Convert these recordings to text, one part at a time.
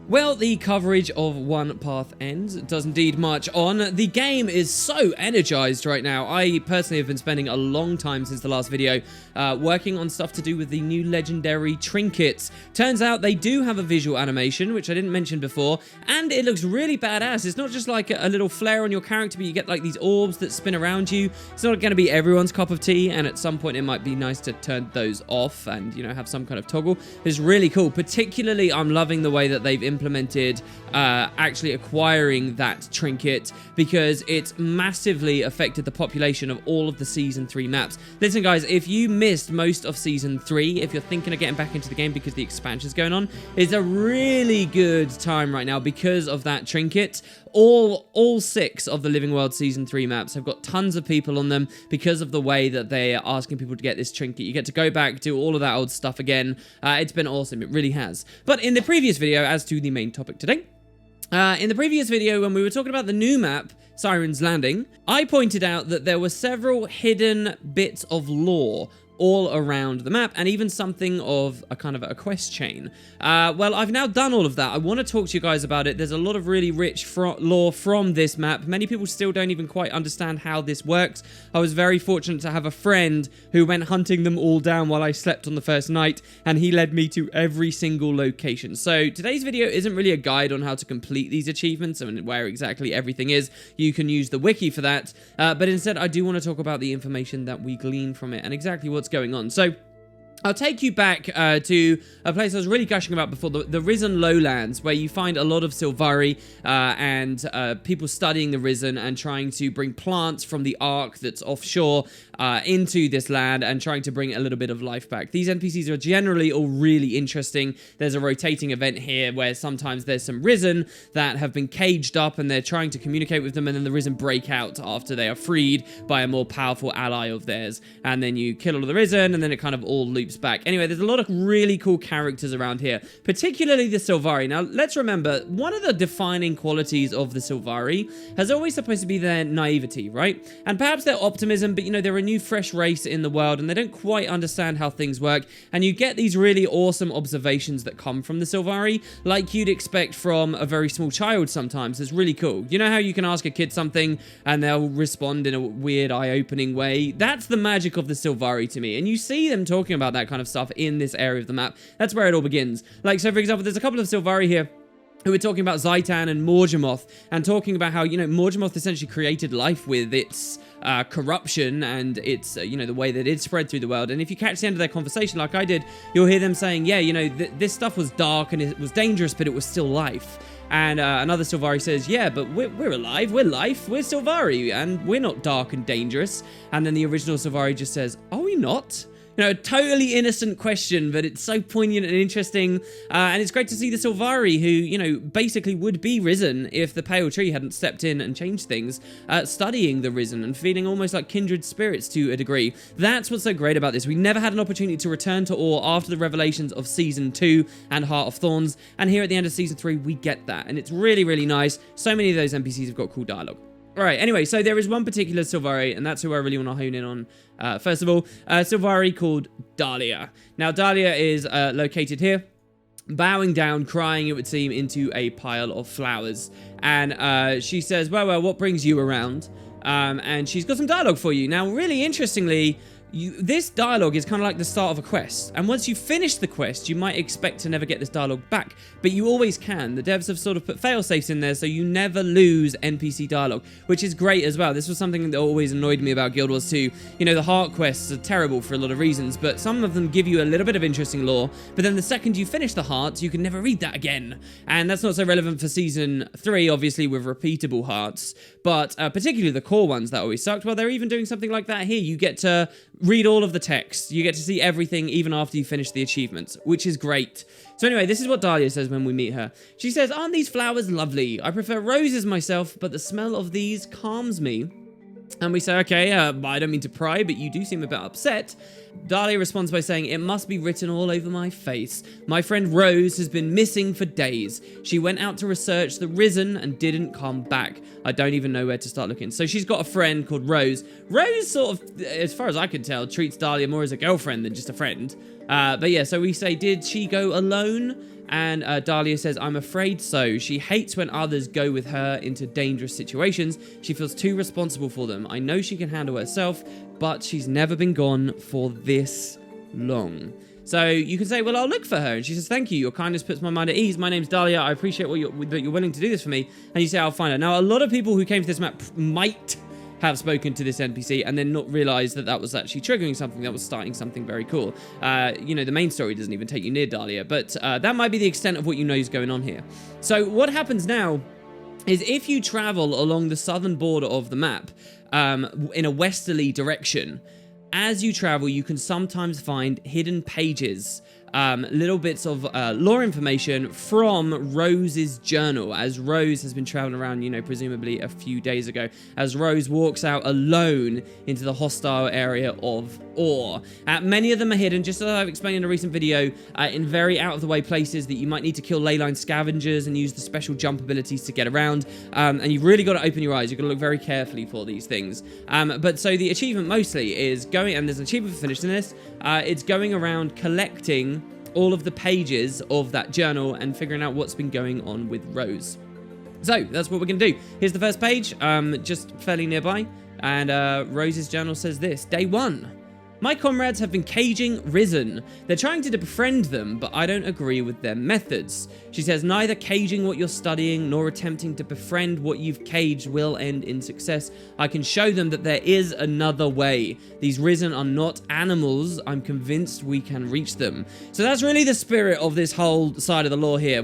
Well, the coverage of One Path ends. It does indeed march on. The game is so energized right now. I personally have been spending a long time since the last video working on stuff to do with the new legendary trinkets. Turns out they do have a visual animation, which I didn't mention before, and it looks really badass. It's not just like a little flare on your character, but you get like these orbs that spin around you. It's not going to be everyone's cup of tea, and at some point it might be nice to turn those off and, you know, have some kind of toggle. It's really cool. Particularly, I'm loving the way that they've implemented actually acquiring that trinket, because it's massively affected the population of all of the Season 3 maps. Listen, guys, if you missed most of Season 3, if you're thinking of getting back into the game because the expansion's going on, it's a really good time right now because of that trinket. All 6 of the Living World Season 3 maps have got tons of people on them because of the way that they are asking people to get this trinket. You get to go back, do all of that old stuff again. It's been awesome. It really has. But in the previous video, as to the main topic today, in the previous video when we were talking about the new map, Siren's Landing, I pointed out that there were several hidden bits of lore all around the map, and even something of a kind of a quest chain. Well, I've now done all of that. I want to talk to you guys about it. There's a lot of really rich lore from this map. Many people still don't even quite understand how this works. I was very fortunate to have a friend who went hunting them all down while I slept on the first night, and he led me to every single location. So today's video isn't really a guide on how to complete these achievements and where exactly everything is. You can use the wiki for that, but instead I do want to talk about the information that we glean from it and exactly what's going on. So I'll take you back to a place I was really gushing about before, the Risen Lowlands, where you find a lot of Sylvari and people studying the Risen and trying to bring plants from the Ark that's offshore into this land and trying to bring a little bit of life back. These NPCs are generally all really interesting. There's a rotating event here where sometimes there's some Risen that have been caged up and they're trying to communicate with them, and then the Risen break out after they are freed by a more powerful ally of theirs. And then you kill all of the Risen, and then it kind of all loops back. Anyway, there's a lot of really cool characters around here, particularly the Sylvari. Now, let's remember, one of the defining qualities of the Sylvari has always supposed to be their naivety, right? And perhaps their optimism, but, you know, they're a new, fresh race in the world, and they don't quite understand how things work, and you get these really awesome observations that come from the Sylvari, like you'd expect from a very small child sometimes. It's really cool. You know how you can ask a kid something, and they'll respond in a weird, eye-opening way? That's the magic of the Sylvari to me, and you see them talking about that kind of stuff in this area of the map. That's where it all begins. Like, so for example, there's a couple of Sylvari here who are talking about Zaitan and Morgemoth, and talking about how, you know, Morgemoth essentially created life with its corruption and its, you know, the way that it spread through the world. And if you catch the end of their conversation, like I did, you'll hear them saying, yeah, you know, this stuff was dark and it was dangerous, but it was still life. And another Sylvari says, yeah, but we're alive, we're life, we're Sylvari, and we're not dark and dangerous. And then the original Sylvari just says, are we not? You know, a totally innocent question, but it's so poignant and interesting. And it's great to see the Sylvari, who, you know, basically would be Risen if the Pale Tree hadn't stepped in and changed things, studying the Risen and feeling almost like kindred spirits to a degree. That's what's so great about this. We never had an opportunity to return to Ore after the revelations of Season 2 and Heart of Thorns. And here at the end of Season 3, we get that. And it's really, really nice. So many of those NPCs have got cool dialogue. Alright, anyway, so there is one particular Sylvari, and that's who I really want to hone in on. First of all, Sylvari called Dahlia. Now, Dahlia is located here, bowing down, crying, it would seem, into a pile of flowers. And she says, well, what brings you around? And she's got some dialogue for you. Now, really interestingly, this dialogue is kind of like the start of a quest, and once you finish the quest, you might expect to never get this dialogue back, but you always can. The devs have sort of put fail-safes in there, so you never lose NPC dialogue, which is great as well. This was something that always annoyed me about Guild Wars 2. You know, the heart quests are terrible for a lot of reasons, but some of them give you a little bit of interesting lore, but then the second you finish the hearts, you can never read that again, and that's not so relevant for Season 3, obviously, with repeatable hearts, but particularly the core ones that always sucked. Well, they're even doing something like that here. You get to read all of the text. You get to see everything even after you finish the achievements, which is great. So anyway, this is what Dahlia says when we meet her. She says, aren't these flowers lovely? I prefer roses myself, but the smell of these calms me. And we say, okay, I don't mean to pry, but you do seem a bit upset. Dahlia responds by saying, it must be written all over my face. My friend Rose has been missing for days. She went out to research the Risen and didn't come back. I don't even know where to start looking. So she's got a friend called Rose. Rose sort of, as far as I can tell, treats Dahlia more as a girlfriend than just a friend. But yeah, so we say, did she go alone? And Dahlia says, I'm afraid so. She hates when others go with her into dangerous situations. She feels too responsible for them. I know she can handle herself, but she's never been gone for this long. So you can say, well, I'll look for her. And she says, thank you. Your kindness puts my mind at ease. My name's Dahlia. I appreciate that you're willing to do this for me. And you say, I'll find her. Now, a lot of people who came to this map might have spoken to this NPC and then not realized that that was actually triggering something, that was starting something very cool. You know, the main story doesn't even take you near Dahlia, but that might be the extent of what you know is going on here. So what happens now is if you travel along the southern border of the map in a westerly direction, as you travel, you can sometimes find hidden pages, little bits of lore information from Rose's journal, as Rose has been traveling around, you know, presumably a few days ago, as Rose walks out alone into the hostile area of Ore. Many of them are hidden, just as I've explained in a recent video, in very out-of-the-way places that you might need to kill leyline scavengers and use the special jump abilities to get around, and you've really got to open your eyes. You've got to look very carefully for these things. But so the achievement mostly is going, and there's an achievement for finishing this, it's going around collecting all of the pages of that journal and figuring out what's been going on with Rose. So that's what we're going to do. Here's the first page, just fairly nearby, and Rose's journal says this: Day 1. My comrades have been caging Risen. They're trying to befriend them, but I don't agree with their methods. She says, neither caging what you're studying nor attempting to befriend what you've caged will end in success. I can show them that there is another way. These Risen are not animals. I'm convinced we can reach them. So that's really the spirit of this whole side of the lore here.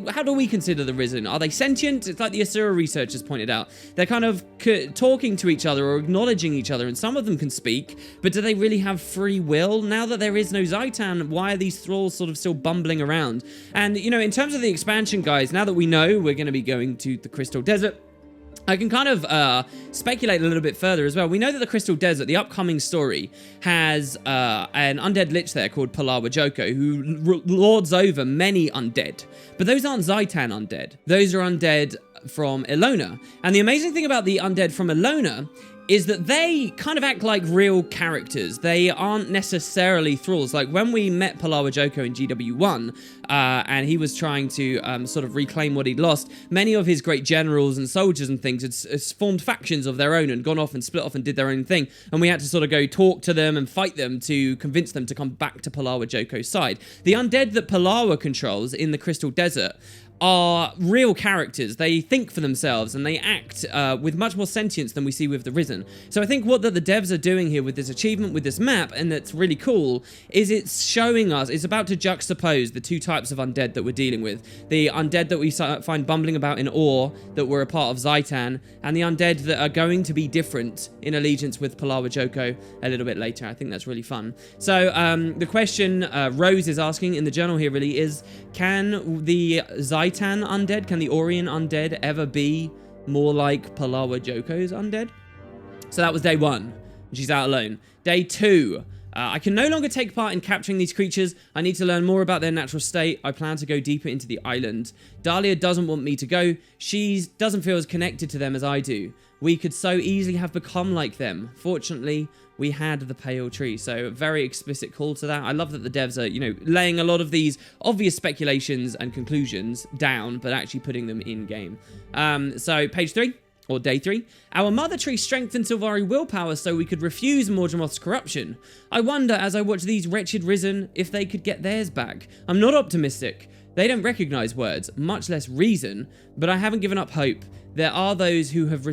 How do we consider the Risen? Are they sentient? It's like the Asura researchers pointed out. They're kind of talking to each other or acknowledging each other, and some of them can speak, but do they really have free will? Now that there is no Zaitan, why are these thralls sort of still bumbling around? And, you know, in terms of the expansion, guys, now that we know we're going to be going to the Crystal Desert, I can kind of speculate a little bit further as well. We know that the Crystal Desert, the upcoming story, has an undead lich there called Palawa Joko, who lords over many undead. But those aren't Zaitan undead. Those are undead from Ilona. And the amazing thing about the undead from Ilona is that they kind of act like real characters. They aren't necessarily thralls. Like when we met Palawa Joko in GW1, and he was trying to sort of reclaim what he'd lost, many of his great generals and soldiers and things had formed factions of their own and gone off and split off and did their own thing. And we had to sort of go talk to them and fight them to convince them to come back to Palawa Joko's side. The undead that Palawa controls in the Crystal Desert are real characters. They think for themselves and they act with much more sentience than we see with the Risen. So I think what the devs are doing here with this achievement, with this map, and that's really cool, is it's showing us, it's about to juxtapose the two types of undead that we're dealing with. The undead that we find bumbling about in Ore, that were a part of Zaitan, and the undead that are going to be different in allegiance with Palawa Joko a little bit later. I think that's really fun. So the question Rose is asking in the journal here really is, can the Zaitan undead, can the Orion undead ever be more like Palawa Joko's undead? So that was day 1, and she's out alone. Day 2, I can no longer take part in capturing these creatures. I need to learn more about their natural state. I plan to go deeper into the island. Dahlia doesn't want me to go. She doesn't feel as connected to them as I do. We could so easily have become like them. Fortunately, we had the pale tree. So a very explicit call to that. I love that the devs are, you know, laying a lot of these obvious speculations and conclusions down, but actually putting them in game. So page 3. Or day 3. Our mother tree strengthened Sylvari willpower so we could refuse Mordramoth's corruption. I wonder, as I watch these wretched Risen, if they could get theirs back. I'm not optimistic. They don't recognize words, much less reason, but I haven't given up hope. There are those who have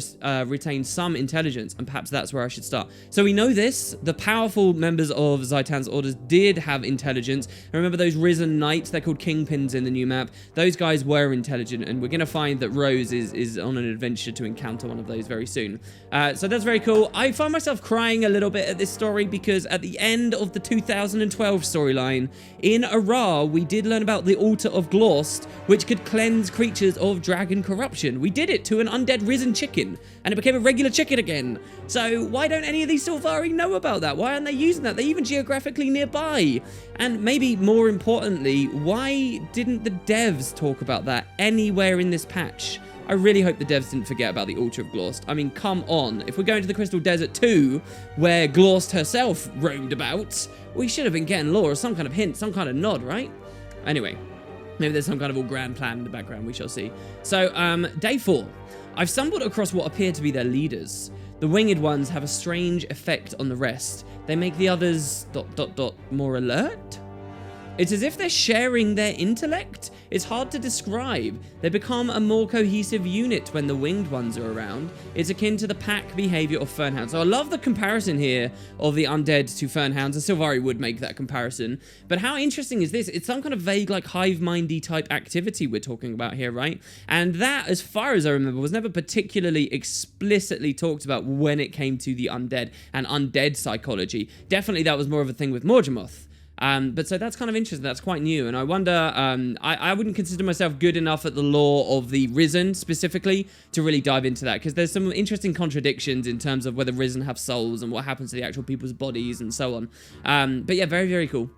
retained some intelligence, and perhaps that's where I should start. So we know this. The powerful members of Zaitan's orders did have intelligence. And remember those Risen Knights? They're called Kingpins in the new map. Those guys were intelligent, and we're going to find that Rose is on an adventure to encounter one of those very soon. So that's very cool. I find myself crying a little bit at this story because at the end of the 2012 storyline, in Ara, we did learn about the Altar of Glost, which could cleanse creatures of dragon corruption. We did it to an undead Risen chicken, and it became a regular chicken again. So why don't any of these Sylvari know about that? Why aren't they using that? They're even geographically nearby. And maybe more importantly, why didn't the devs talk about that anywhere in this patch? I really hope the devs didn't forget about the Altar of Glorst. I mean, come on. If we're going to the Crystal Desert 2, where Glorst herself roamed about, we should have been getting lore or some kind of hint, some kind of nod, right? Anyway, maybe there's some kind of all grand plan in the background, we shall see. So, day 4. I've stumbled across what appear to be their leaders. The winged ones have a strange effect on the rest. They make the others... more alert? It's as if they're sharing their intellect. It's hard to describe. They become a more cohesive unit when the winged ones are around. It's akin to the pack behavior of fernhounds. So I love the comparison here of the undead to fernhounds. And Sylvari would make that comparison. But how interesting is this? It's some kind of vague, like, hive-mindy type activity we're talking about here, right? And that, as far as I remember, was never particularly explicitly talked about when it came to the undead and undead psychology. Definitely that was more of a thing with Morgemoth. But so that's kind of interesting. That's quite new. And I wonder, I wouldn't consider myself good enough at the lore of the Risen specifically to really dive into that, because there's some interesting contradictions in terms of whether Risen have souls and what happens to the actual people's bodies and so on. But yeah, very, very cool.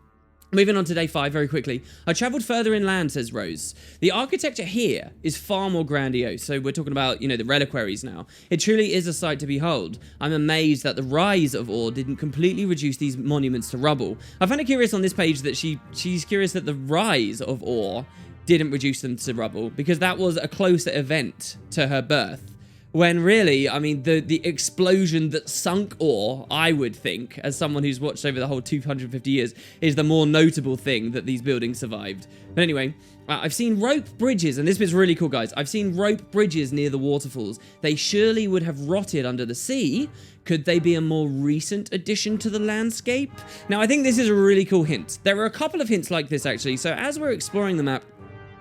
Moving on to day 5 very quickly. I travelled further inland, says Rose. The architecture here is far more grandiose. So we're talking about, you know, the reliquaries now. It truly is a sight to behold. I'm amazed that the rise of ore didn't completely reduce these monuments to rubble. I find it curious on this page that she's curious that the rise of ore didn't reduce them to rubble, because that was a closer event to her birth. When really, I mean, the explosion that sunk ore, I would think, as someone who's watched over the whole 250 years, is the more notable thing that these buildings survived. But anyway, I've seen rope bridges, and this bit's really cool, guys. I've seen rope bridges near the waterfalls. They surely would have rotted under the sea. Could they be a more recent addition to the landscape? Now, I think this is a really cool hint. There are a couple of hints like this, actually. So as we're exploring the map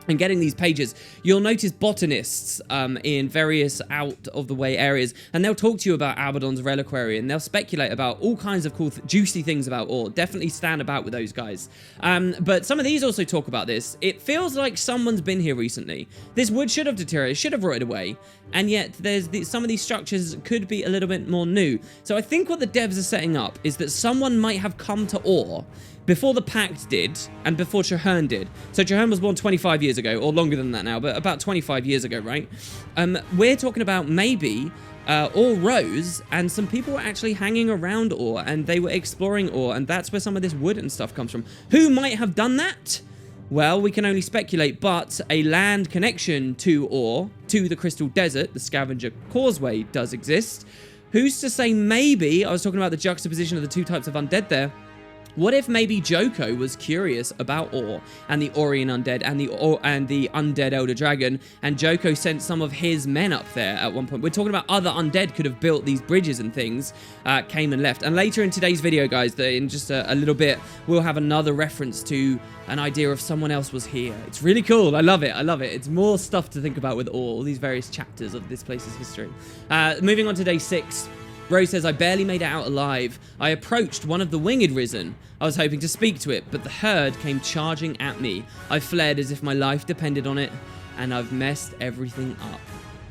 and getting these pages, you'll notice botanists in various out-of-the-way areas, and they'll talk to you about Abaddon's reliquary, and they'll speculate about all kinds of cool, juicy things about ore. Definitely stand about with those guys. But some of these also talk about this. It feels like someone's been here recently. This wood should have deteriorated, should have rotted away, and yet some of these structures could be a little bit more new. So I think what the devs are setting up is that someone might have come to ore before the Pact did, and before Chahern did. So Chahern was born 25 years ago, or longer than that now, but about 25 years ago, right? We're talking about maybe ore rose, and some people were actually hanging around ore, and they were exploring ore, and that's where some of this wood and stuff comes from. Who might have done that? Well, we can only speculate, but a land connection to ore, to the Crystal Desert, the Scavenger Causeway, does exist. Who's to say maybe, I was talking about the juxtaposition of the two types of undead there, what if maybe Joko was curious about ore and the Orion undead and the undead Elder Dragon, and Joko sent some of his men up there at one point? We're talking about other undead could have built these bridges and things, came and left. And later in today's video, guys, in just a little bit, we'll have another reference to an idea of someone else was here. It's really cool. I love it. I love it. It's more stuff to think about with ore, all these various chapters of this place's history. Moving on to day 6. Rose says, I barely made it out alive. I approached one of the winged risen. I was hoping to speak to it, but the herd came charging at me. I fled as if my life depended on it, and I've messed everything up.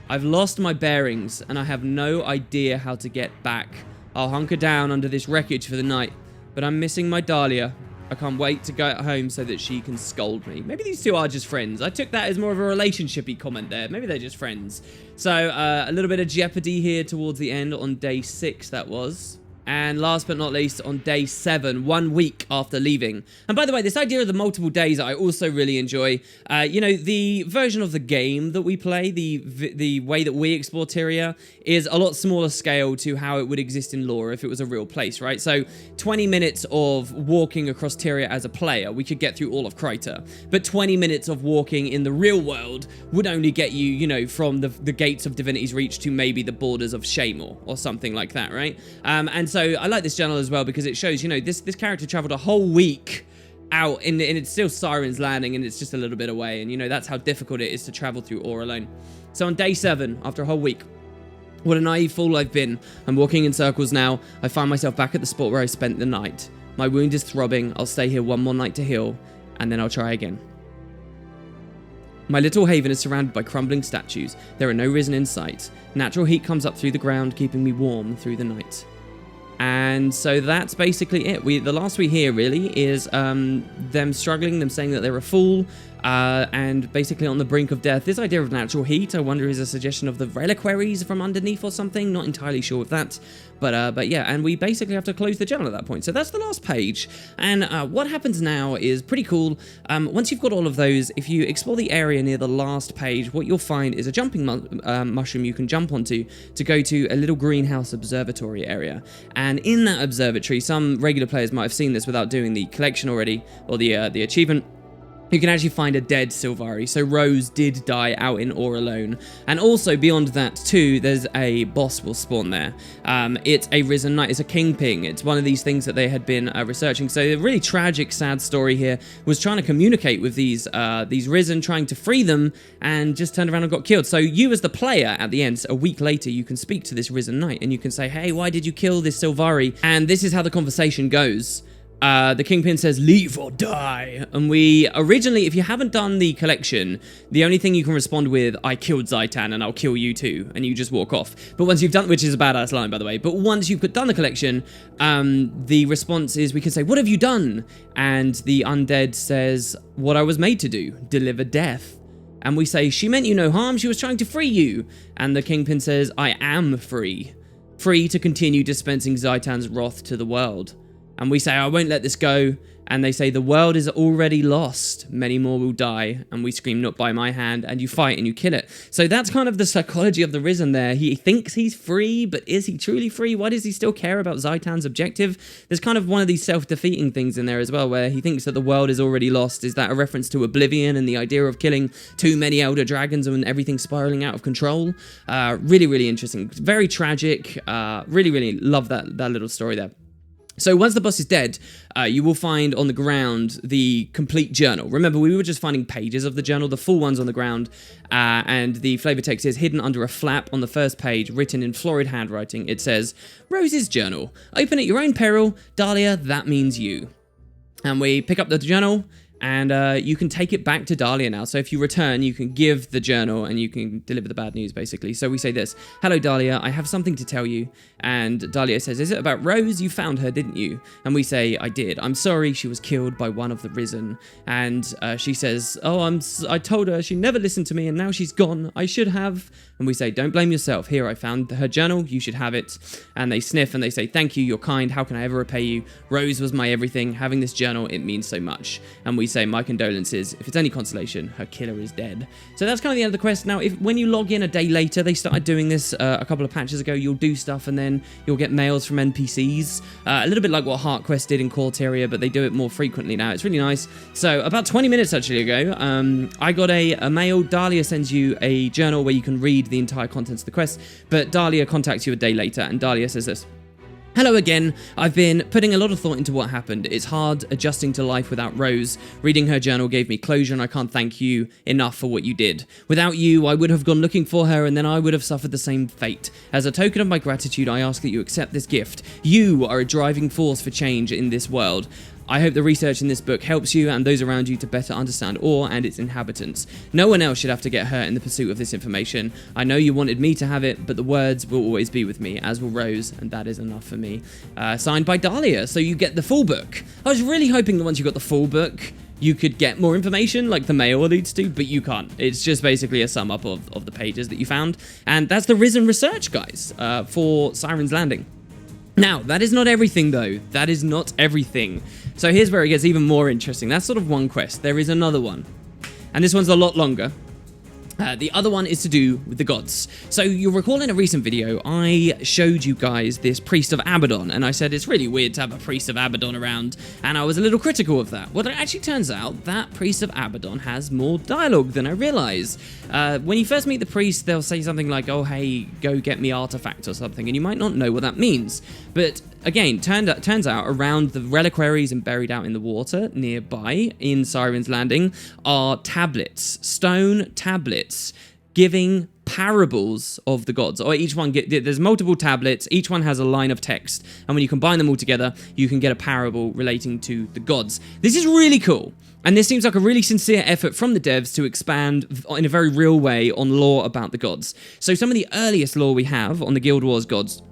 I've lost my bearings, and I have no idea how to get back. I'll hunker down under this wreckage for the night, but I'm missing my Dahlia. I can't wait to go home so that she can scold me. Maybe these two are just friends. I took that as more of a relationship-y comment there. Maybe they're just friends. So, a little bit of jeopardy here towards the end on day 6, that was. And last but not least, on day 7, 1 week after leaving. And by the way, this idea of the multiple days I also really enjoy. You know, the version of the game that we play, the way that we explore Tyria, is a lot smaller scale to how it would exist in lore if it was a real place, right? So 20 minutes of walking across Tyria as a player, we could get through all of Kryta. But 20 minutes of walking in the real world would only get you, you know, from the gates of Divinity's Reach to maybe the borders of Shamor or something like that, right? And so I like this journal as well because it shows, you know, this character traveled a whole week out and it's still Siren's Landing and it's just a little bit away, and you know that's how difficult it is to travel through ore alone. So on day 7, after a whole week, what a naive fool I've been. I'm walking in circles now. I find myself back at the spot where I spent the night. My wound is throbbing. I'll stay here one more night to heal, and then I'll try again. My little haven is surrounded by crumbling statues. There are no risen in sight. Natural heat comes up through the ground, keeping me warm through the night. And so that's basically it. The last we hear really is them struggling, them saying that they're a fool, and basically on the brink of death. This idea of natural heat, I wonder, is a suggestion of the reliquaries from underneath or something. Not entirely sure of that. But yeah, and we basically have to close the journal at that point. So that's the last page. And what happens now is pretty cool. Once you've got all of those, if you explore the area near the last page, what you'll find is a jumping mushroom you can jump onto to go to a little greenhouse observatory area. And in that observatory, some regular players might have seen this without doing the collection already, or the achievement. You can actually find a dead Sylvari, so Rose did die out in Ore alone. And also, beyond that too, there's a boss will spawn there. It's a Risen Knight, it's a Kingpin. It's one of these things that they had been researching. So a really tragic, sad story here was trying to communicate with these Risen, trying to free them, and just turned around and got killed. So you as the player, at the end, a week later, you can speak to this Risen Knight, and you can say, hey, why did you kill this Sylvari? And this is how the conversation goes. The Kingpin says, leave or die. And we originally, if you haven't done the collection, the only thing you can respond with, I killed Zaitan and I'll kill you too. And you just walk off. But once you've done, which is a badass line, by the way. But once you've done the collection, the response is, we can say, what have you done? And the undead says, what I was made to do, deliver death. And we say, she meant you no harm, she was trying to free you. And the Kingpin says, I am free. Free to continue dispensing Zaitan's wrath to the world. And we say, I won't let this go. And they say, the world is already lost. Many more will die. And we scream, not by my hand. And you fight and you kill it. So that's kind of the psychology of the Risen there. He thinks he's free, but is he truly free? Why does he still care about Zaitan's objective? There's kind of one of these self-defeating things in there as well, where he thinks that the world is already lost. Is that a reference to Oblivion and the idea of killing too many Elder Dragons and everything spiraling out of control? Really, really interesting. Very tragic. Really, really love that little story there. So once the boss is dead, you will find on the ground the complete journal. Remember, we were just finding pages of the journal, the full ones on the ground, and the flavor text is hidden under a flap on the first page, written in florid handwriting. It says, Rose's journal. Open at your own peril. Dahlia, that means you. And we pick up the journal, and you can take it back to Dahlia now. So if you return, you can give the journal and you can deliver the bad news, basically. So we say this, hello, Dahlia, I have something to tell you. And Dahlia says, is it about Rose? You found her, didn't you? And we say, I did. I'm sorry, she was killed by one of the Risen. And she says, oh, I told her, she never listened to me, and now she's gone. I should have. And we say, don't blame yourself. Here, I found her journal. You should have it. And they sniff and they say, thank you, you're kind. How can I ever repay you? Rose was my everything. Having this journal, it means so much. And we say, my condolences. If it's any consolation, her killer is dead. So that's kind of the end of the quest. Now, when you log in a day later, they started doing this a couple of patches ago. You'll do stuff and then you'll get mails from NPCs. A little bit like what Heart Quest did in Corteria, but they do it more frequently now. It's really nice. So about 20 minutes actually ago, I got a mail. Dahlia sends you a journal where you can read the entire contents of the quest, but Dahlia contacts you a day later, and Dahlia says this. Hello again. I've been putting a lot of thought into what happened. It's hard adjusting to life without Rose. Reading her journal gave me closure, and I can't thank you enough for what you did. Without you, I would have gone looking for her, and then I would have suffered the same fate. As a token of my gratitude, I ask that you accept this gift. You are a driving force for change in this world. I hope the research in this book helps you and those around you to better understand Ore and its inhabitants. No one else should have to get hurt in the pursuit of this information. I know you wanted me to have it, but the words will always be with me, as will Rose, and that is enough for me. Signed by Dahlia, so you get the full book. I was really hoping that once you got the full book, you could get more information, like the mail alludes to, but you can't. It's just basically a sum up of the pages that you found. And that's the Risen research, guys, for Siren's Landing. Now, that is not everything, though. That is not everything. So here's where it gets even more interesting. That's sort of one quest. There is another one. And this one's a lot longer. The other one is to do with the gods. So you'll recall in a recent video, I showed you guys this priest of Abaddon, and I said it's really weird to have a priest of Abaddon around, and I was a little critical of that. Well, it actually turns out that priest of Abaddon has more dialogue than I realized. When you first meet the priest, they'll say something like, oh, hey, go get me artifact or something, and you might not know what that means. But again, turns out around the reliquaries and buried out in the water nearby in Siren's Landing are tablets, stone tablets, giving parables of the gods. Or each one, there's multiple tablets, each one has a line of text, and when you combine them all together, you can get a parable relating to the gods. This is really cool. And this seems like a really sincere effort from the devs to expand in a very real way on lore about the gods. So some of the earliest lore we have on the Guild Wars gods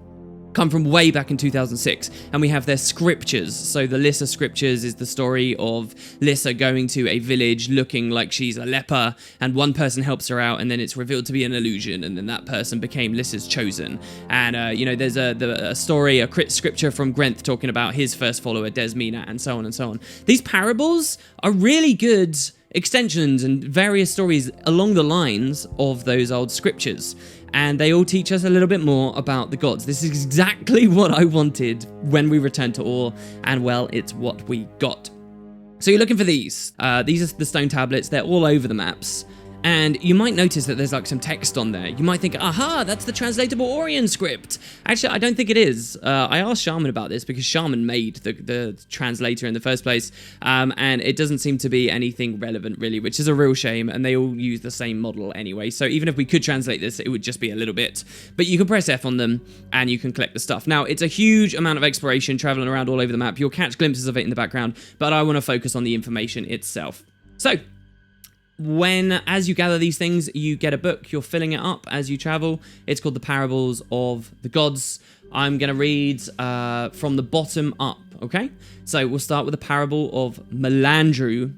come from way back in 2006, and we have their scriptures. So the Lissa scriptures is the story of Lissa going to a village looking like she's a leper, and one person helps her out, and then it's revealed to be an illusion, and then that person became Lissa's chosen. And there's a story, a scripture from Grenth talking about his first follower Desmina, and so on and so on. These parables are really good extensions and various stories along the lines of those old scriptures, and they all teach us a little bit more about the gods. This is exactly what I wanted when we returned to Ur, and well, it's what we got. So you're looking for these. These are the stone tablets. They're all over the maps. And you might notice that there's like some text on there. You might think, aha, that's the translatable Orion script. Actually, I don't think it is. I asked Shaman about this because Shaman made the translator in the first place. And it doesn't seem to be anything relevant, really, which is a real shame. And they all use the same model anyway. So even if we could translate this, it would just be a little bit. But you can press F on them and you can collect the stuff. Now, it's a huge amount of exploration traveling around all over the map. You'll catch glimpses of it in the background, but I want to focus on the information itself. So, as you gather these things, you get a book. You're filling it up as you travel. It's called The Parables of the Gods. I'm going to read from the bottom up, okay? So we'll start with the Parable of Melandru,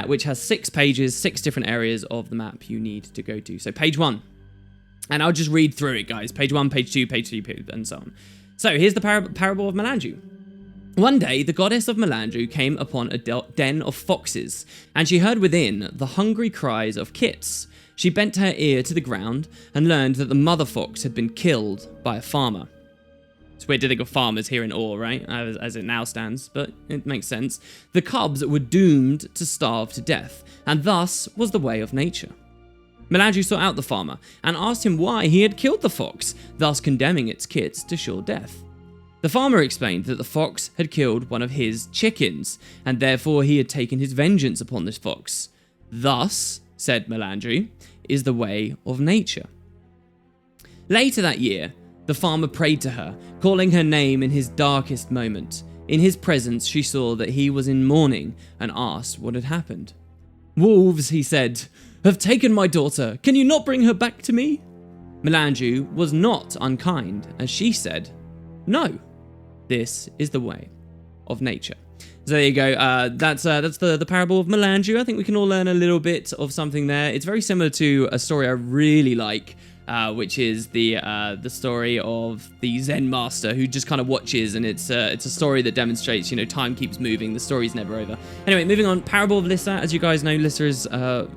which has 6 pages, 6 different areas of the map you need to go to. So page 1. And I'll just read through it, guys. Page 1, page 2, page 3, and so on. So here's the Parable of Melandru. One day, the goddess of Melandru came upon a den of foxes, and she heard within the hungry cries of kits. She bent her ear to the ground and learned that the mother fox had been killed by a farmer. It's weird to think of farmers here in Ur, right? As it now stands, but it makes sense. The cubs were doomed to starve to death, and thus was the way of nature. Melandru sought out the farmer and asked him why he had killed the fox, thus condemning its kits to sure death. The farmer explained that the fox had killed one of his chickens, and therefore he had taken his vengeance upon this fox. Thus, said Melandru, is the way of nature. Later that year, the farmer prayed to her, calling her name in his darkest moment. In his presence, she saw that he was in mourning and asked what had happened. Wolves, he said, have taken my daughter. Can you not bring her back to me? Melandru was not unkind, as she said, no. This is the way of nature. So there you go. That's the Parable of Melandru. I think we can all learn a little bit of something there. It's very similar to a story I really like, which is the story of the Zen master who just kind of watches, and it's a story that demonstrates, time keeps moving, the story's never over. Anyway, moving on, Parable of Lissa. As you guys know, Lissa is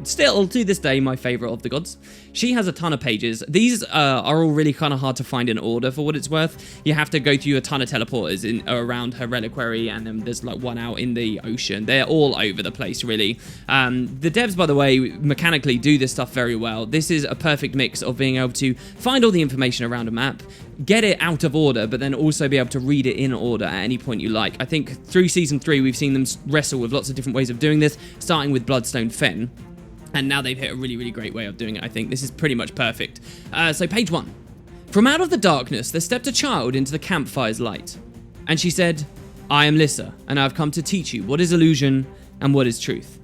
still to this day my favorite of the gods. She has a ton of pages. These are all really kind of hard to find in order for what it's worth. You have to go through a ton of teleporters around her reliquary, and then there's like one out in the ocean. They're all over the place, really. The devs, by the way, mechanically do this stuff very well. This is a perfect mix of being able to find all the information around a map, get it out of order, but then also be able to read it in order at any point you like. I think through Season 3, we've seen them wrestle with lots of different ways of doing this, starting with Bloodstone Fen. And now they've hit a really, really great way of doing it, I think. This is pretty much perfect. So page 1. From out of the darkness, there stepped a child into the campfire's light. And she said, I am Lissa, and I have come to teach you what is illusion and what is truth.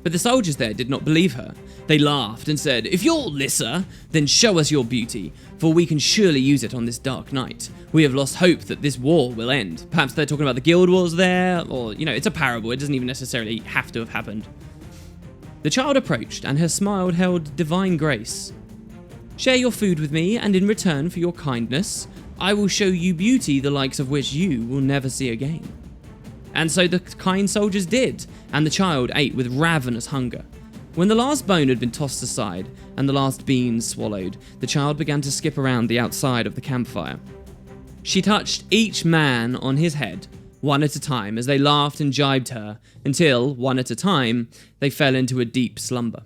But the soldiers there did not believe her. They laughed and said, if you're Lissa, then show us your beauty, for we can surely use it on this dark night. We have lost hope that this war will end. Perhaps they're talking about the guild wars there, or, it's a parable. It doesn't even necessarily have to have happened. The child approached, and her smile held divine grace. Share your food with me, and in return for your kindness, I will show you beauty the likes of which you will never see again. And so the kind soldiers did, and the child ate with ravenous hunger. When the last bone had been tossed aside, and the last bean swallowed, the child began to skip around the outside of the campfire. She touched each man on his head, one at a time, as they laughed and jibed her, until, one at a time, they fell into a deep slumber.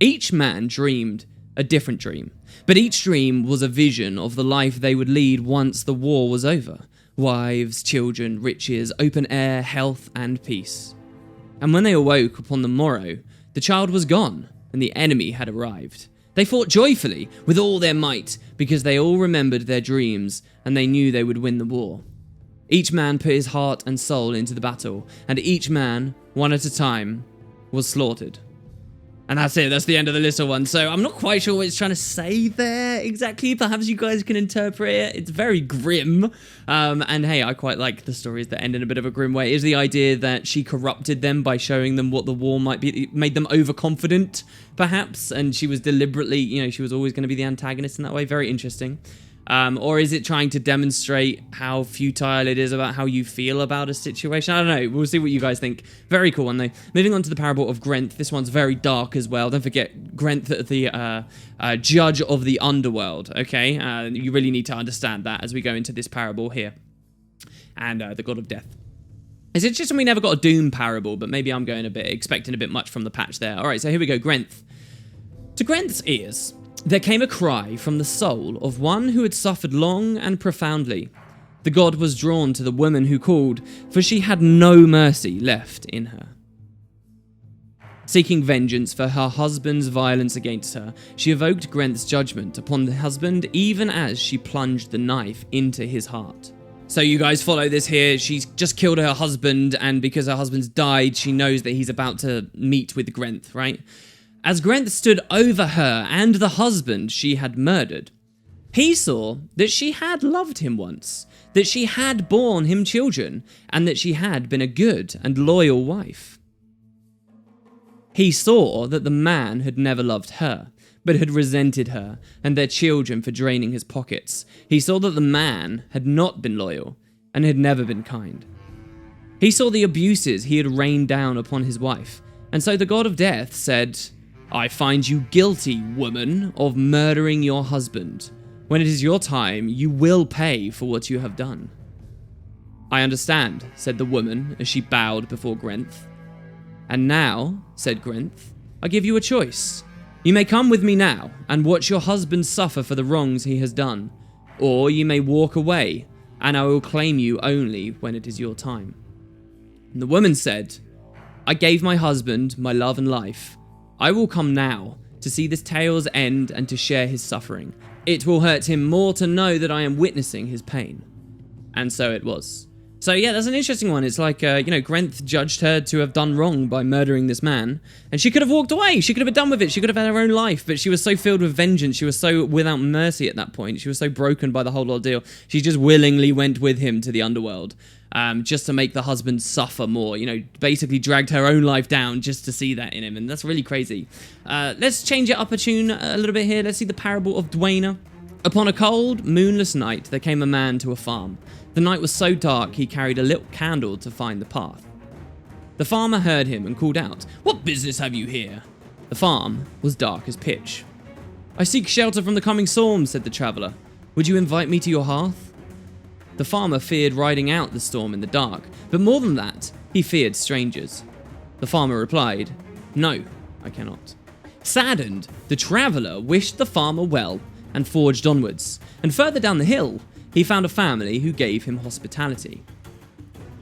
Each man dreamed a different dream, but each dream was a vision of the life they would lead once the war was over. Wives, children, riches, open air, health, and peace. And when they awoke upon the morrow, the child was gone, and the enemy had arrived. They fought joyfully, with all their might, because they all remembered their dreams, and they knew they would win the war. Each man put his heart and soul into the battle, and each man, one at a time, was slaughtered. And that's it. That's the end of the little one. So I'm not quite sure what it's trying to say there exactly. Perhaps you guys can interpret it. It's very grim. And hey, I quite like the stories that end in a bit of a grim way. Is the idea that she corrupted them by showing them what the war might be, made them overconfident, perhaps. And she was deliberately, you know, she was always going to be the antagonist in that way. Very interesting. Or is it trying to demonstrate how futile it is about how you feel about a situation? I don't know. We'll see what you guys think. Very cool one, though. Moving on to the parable of Grenth. This one's very dark as well. Don't forget, Grenth, the judge of the underworld, okay? You really need to understand that as we go into this parable here. And the god of death. Is it just we never got a Doom parable, but maybe I'm going expecting a bit much from the patch there. All right, so here we go, Grenth. To Grenth's ears, there came a cry from the soul of one who had suffered long and profoundly. The god was drawn to the woman who called, for she had no mercy left in her. Seeking vengeance for her husband's violence against her, she evoked Grenth's judgment upon the husband even as she plunged the knife into his heart. So you guys follow this here. She's just killed her husband, and because her husband's died, she knows that he's about to meet with Grenth, right? As Grenth stood over her and the husband she had murdered, he saw that she had loved him once, that she had borne him children, and that she had been a good and loyal wife. He saw that the man had never loved her, but had resented her and their children for draining his pockets. He saw that the man had not been loyal and had never been kind. He saw the abuses he had rained down upon his wife, and so the god of death said, I find you guilty, woman, of murdering your husband. When it is your time, you will pay for what you have done. I understand, said the woman as she bowed before Grenth. And now, said Grenth, I give you a choice. You may come with me now and watch your husband suffer for the wrongs he has done, or you may walk away, and I will claim you only when it is your time. And the woman said, I gave my husband my love and life. I will come now to see this tale's end and to share his suffering. It will hurt him more to know that I am witnessing his pain. And so it was. So yeah, that's an interesting one. It's like, Grenth judged her to have done wrong by murdering this man. And she could have walked away. She could have been done with it. She could have had her own life. But she was so filled with vengeance. She was so without mercy at that point. She was so broken by the whole ordeal. She just willingly went with him to the underworld. Just to make the husband suffer more, basically dragged her own life down just to see that in him, and that's really crazy. Let's change it up a tune a little bit here. Let's see the parable of Dwayna. Upon a cold, moonless night, there came a man to a farm. The night was so dark, he carried a little candle to find the path. The farmer heard him and called out, What business have you here? The farm was dark as pitch. I seek shelter from the coming storm, said the traveller. Would you invite me to your hearth? The farmer feared riding out the storm in the dark, but more than that, he feared strangers. The farmer replied, No, I cannot. Saddened, the traveller wished the farmer well and forged onwards, and further down the hill, he found a family who gave him hospitality.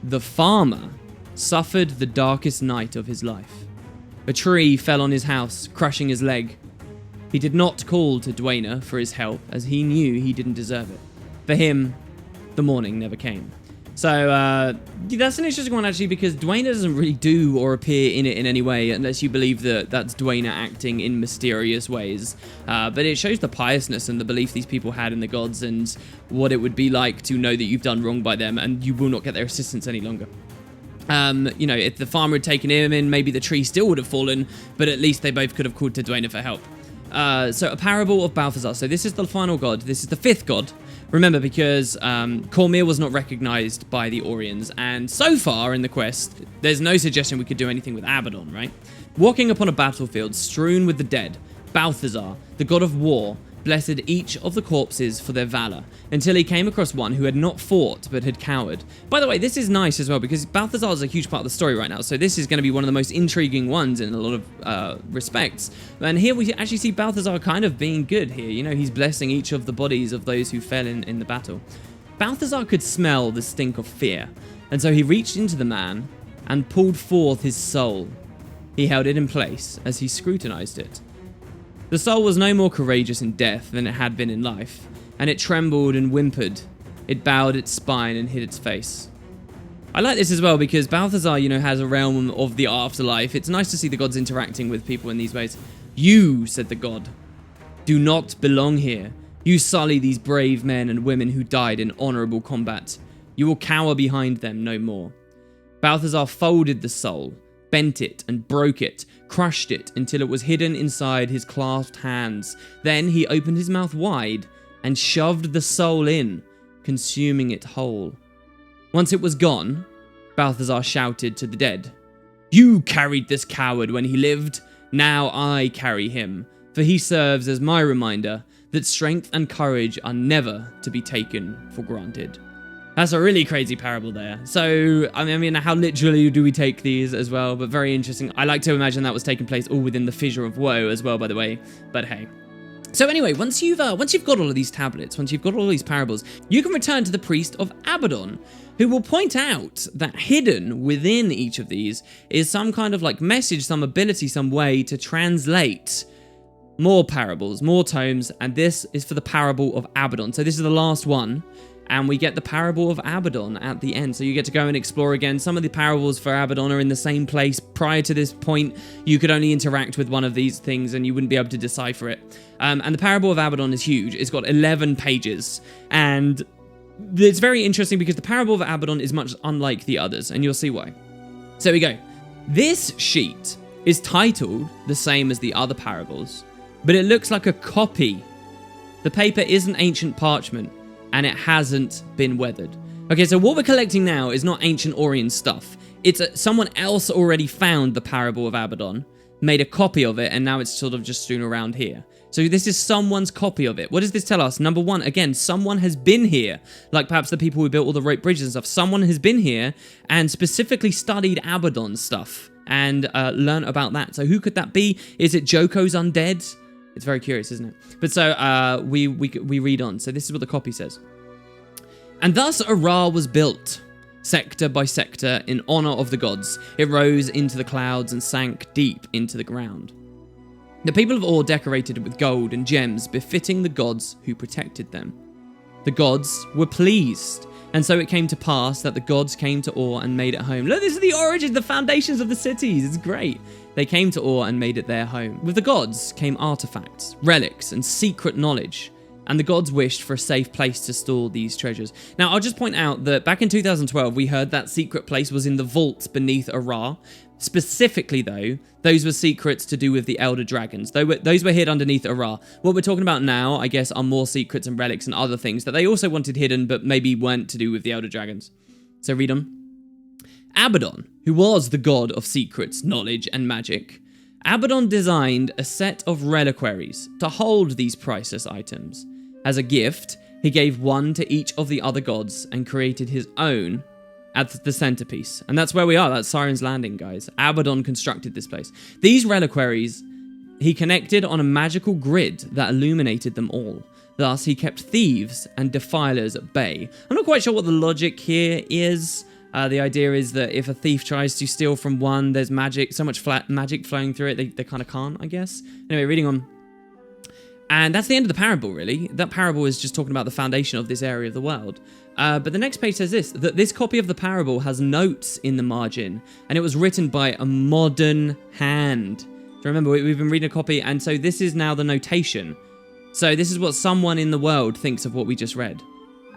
The farmer suffered the darkest night of his life. A tree fell on his house, crushing his leg. He did not call to Dwayna for his help, as he knew he didn't deserve it. For him, the morning never came. So, that's an interesting one, actually, because Dwayna doesn't really do or appear in it in any way, unless you believe that that's Dwayna acting in mysterious ways. But it shows the piousness and the belief these people had in the gods and what it would be like to know that you've done wrong by them and you will not get their assistance any longer. If the farmer had taken him in, maybe the tree still would have fallen, but at least they both could have called to Dwayna for help. So, a parable of Balthazar. So this is the final god. This is the fifth god. Remember, because Cormyr was not recognized by the Orions, and so far in the quest, there's no suggestion we could do anything with Abaddon, right? Walking upon a battlefield strewn with the dead, Balthazar, the god of war, blessed each of the corpses for their valor, until he came across one who had not fought but had cowered. By the way, this is nice as well, because Balthazar is a huge part of the story right now, so this is going to be one of the most intriguing ones in a lot of respects. And here we actually see Balthazar kind of being good here. He's blessing each of the bodies of those who fell in the battle. Balthazar could smell the stink of fear, and so he reached into the man and pulled forth his soul. He held it in place as he scrutinized it. The soul was no more courageous in death than it had been in life, and it trembled and whimpered. It bowed its spine and hid its face. I like this as well because Balthazar, you know, has a realm of the afterlife. It's nice to see the gods interacting with people in these ways. You, said the god, do not belong here. You sully these brave men and women who died in honorable combat. You will cower behind them no more. Balthazar folded the soul, bent it and broke it, crushed it until it was hidden inside his clasped hands. Then he opened his mouth wide and shoved the soul in, consuming it whole. Once it was gone, Balthazar shouted to the dead, You carried this coward when he lived. Now I carry him, for he serves as my reminder that strength and courage are never to be taken for granted. That's a really crazy parable there. So, I mean, how literally do we take these as well? But very interesting. I like to imagine that was taking place all within the fissure of woe as well, by the way. But hey. So anyway, once you've got all of these tablets, once you've got all these parables, you can return to the priest of Abaddon, who will point out that hidden within each of these is some kind of like message, some ability, some way to translate more parables, more tomes, and this is for the parable of Abaddon. So this is the last one, and we get the parable of Abaddon at the end. So you get to go and explore again. Some of the parables for Abaddon are in the same place. Prior to this point, you could only interact with one of these things and you wouldn't be able to decipher it. And the parable of Abaddon is huge. It's got 11 pages. And it's very interesting because the parable of Abaddon is much unlike the others, and you'll see why. So here we go. This sheet is titled the same as the other parables, but it looks like a copy. The paper isn't ancient parchment, and it hasn't been weathered. Okay, so what we're collecting now is not ancient Orient stuff. It's someone else already found the parable of Abaddon, made a copy of it, and now it's sort of just strewn around here. So this is someone's copy of it. What does this tell us? Number one, again, someone has been here. Like perhaps the people who built all the rope bridges and stuff. Someone has been here and specifically studied Abaddon stuff and learned about that. So who could that be? Is it Joko's undead? It's very curious, isn't it? But so we read on. So this is what the copy says. And thus Ra was built, sector by sector, in honor of the gods. It rose into the clouds and sank deep into the ground. The people of Ur decorated it with gold and gems befitting the gods who protected them. The gods were pleased, and so it came to pass that the gods came to Ur and made it home. Look, this is the origin, the foundations of the cities. It's great. They came to Ur and made it their home. With the gods came artifacts, relics, and secret knowledge, and the gods wished for a safe place to store these treasures. Now, I'll just point out that back in 2012, we heard that secret place was in the vault beneath Ra. Specifically, though, those were secrets to do with the Elder Dragons. Those were hid underneath Ra. What we're talking about now, I guess, are more secrets and relics and other things that they also wanted hidden, but maybe weren't to do with the Elder Dragons. So read on. Abaddon, who was the god of secrets, knowledge, and magic, Abaddon designed a set of reliquaries to hold these priceless items. As a gift, he gave one to each of the other gods and created his own at the centerpiece. And that's where we are. That's Siren's Landing, guys. Abaddon constructed this place. These reliquaries he connected on a magical grid that illuminated them all. Thus, he kept thieves and defilers at bay. I'm not quite sure what the logic here is. The idea is that if a thief tries to steal from one, there's magic, so much magic flowing through it, they kind of can't, I guess. Anyway, reading on. And that's the end of the parable, really. That parable is just talking about the foundation of this area of the world. But the next page says this, that this copy of the parable has notes in the margin, and it was written by a modern hand. So remember, we've been reading a copy, and so this is now the notation. So this is what someone in the world thinks of what we just read.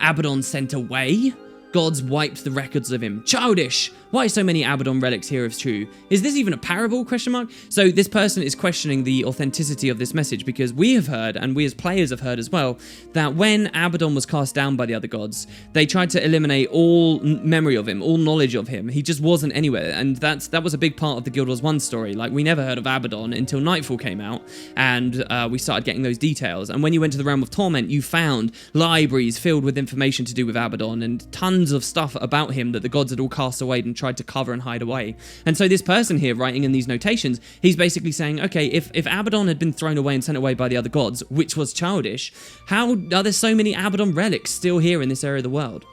Abaddon sent away? Gods wiped the records of him. Childish! Why so many Abaddon relics here if true? Is this even a parable? ? So this person is questioning the authenticity of this message because we have heard, and we as players have heard as well, that when Abaddon was cast down by the other gods, they tried to eliminate all memory of him, all knowledge of him. He just wasn't anywhere, and that was a big part of the Guild Wars 1 story. Like, we never heard of Abaddon until Nightfall came out, and we started getting those details. And when you went to the Realm of Torment, you found libraries filled with information to do with Abaddon, and tons of stuff about him that the gods had all cast away and tried to cover and hide away. And so this person here writing in these notations, he's basically saying, okay, if Abaddon had been thrown away and sent away by the other gods, which was childish, how are there so many Abaddon relics still here in this area of the world?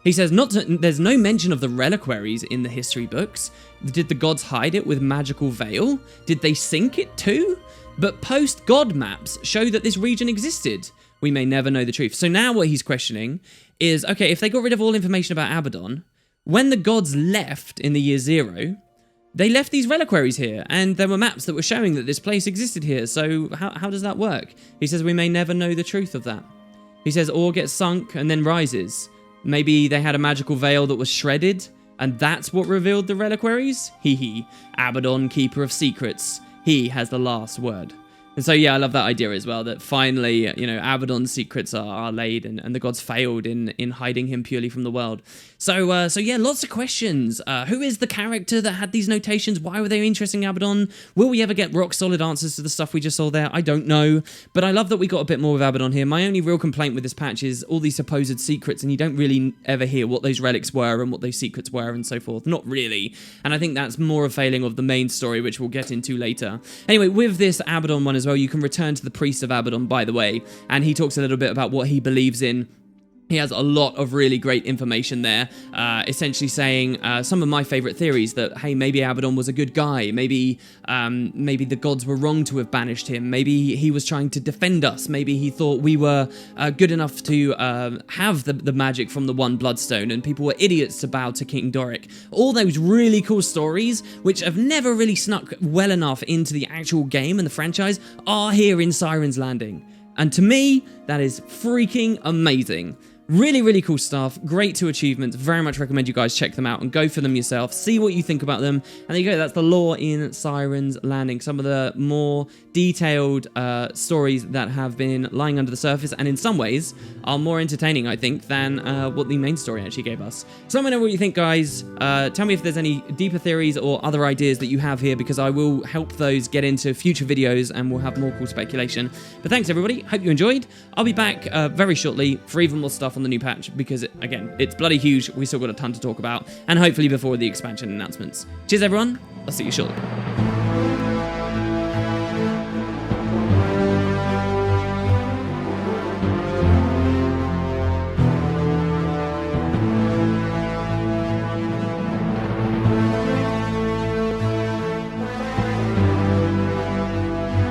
He says, there's no mention of the reliquaries in the history books. Did the gods hide it with magical veil? Did they sink it too? But post-god maps show that this region existed. We may never know the truth. So now what he's questioning is, okay, if they got rid of all information about Abaddon, when the gods left in the year 0, they left these reliquaries here, and there were maps that were showing that this place existed here. So how does that work? He says we may never know the truth of that. He says ore gets sunk and then rises. Maybe they had a magical veil that was shredded, and that's what revealed the reliquaries? Hee hee. Abaddon, keeper of secrets. He has the last word. And so, yeah, I love that idea as well, that finally, you know, Abaddon's secrets are laid, and the gods failed in hiding him purely from the world. So yeah, lots of questions. Who is the character that had these notations? Why were they interesting in Abaddon? Will we ever get rock-solid answers to the stuff we just saw there? I don't know. But I love that we got a bit more with Abaddon here. My only real complaint with this patch is all these supposed secrets, and you don't really ever hear what those relics were and what those secrets were and so forth. Not really. And I think that's more a failing of the main story, which we'll get into later. Anyway, with this Abaddon one as well, you can return to the priest of Abaddon, by the way, and he talks a little bit about what he believes in. He has a lot of really great information there, essentially saying some of my favorite theories that, hey, maybe Abaddon was a good guy, maybe the gods were wrong to have banished him, maybe he was trying to defend us, maybe he thought we were good enough to have the magic from the one bloodstone, and people were idiots to bow to King Doric. All those really cool stories, which have never really snuck well enough into the actual game and the franchise, are here in Siren's Landing. And to me, that is freaking amazing. Really, really cool stuff. Great 2 achievements. Very much recommend you guys check them out and go for them yourself. See what you think about them. And there you go. That's the lore in Siren's Landing. Some of the more detailed stories that have been lying under the surface, and in some ways are more entertaining, I think, than what the main story actually gave us. So let me know what you think, guys. Tell me if there's any deeper theories or other ideas that you have here, because I will help those get into future videos and we'll have more cool speculation. But thanks, everybody. Hope you enjoyed. I'll be back very shortly for even more stuff on the new patch, because again, it's bloody huge. We still got a ton to talk about, and hopefully before the expansion announcements. Cheers, everyone. I'll see you shortly.